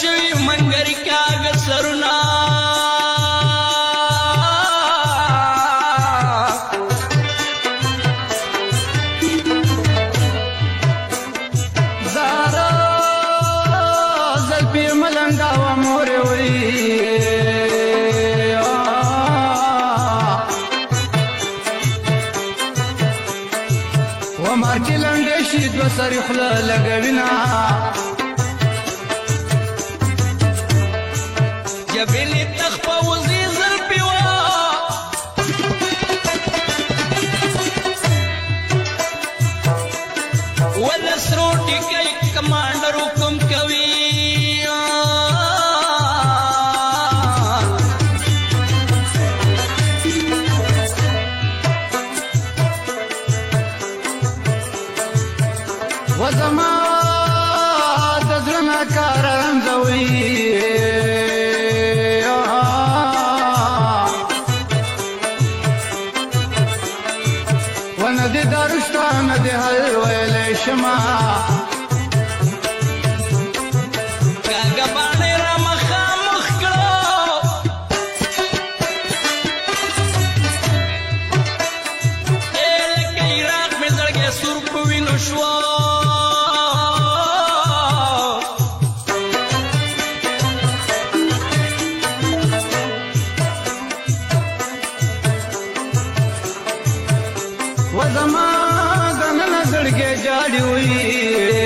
شوی منګری کاغ سرنا زارا زلفی ملنگا و موری وی و مارکی لنگی شید و سری خلا لگوینا جبلی تخپا وزی زلپی وا ولسرو ټیکای کمانډر حکم کوي و زما د زړه نه کار انځوي ونه دې درشته نه دې حل ویلی شمه کاغه باندې را مخامخ کړو لکه عراق مې زړګی سور په وینو شو و زما د نن زړګی جاړي وي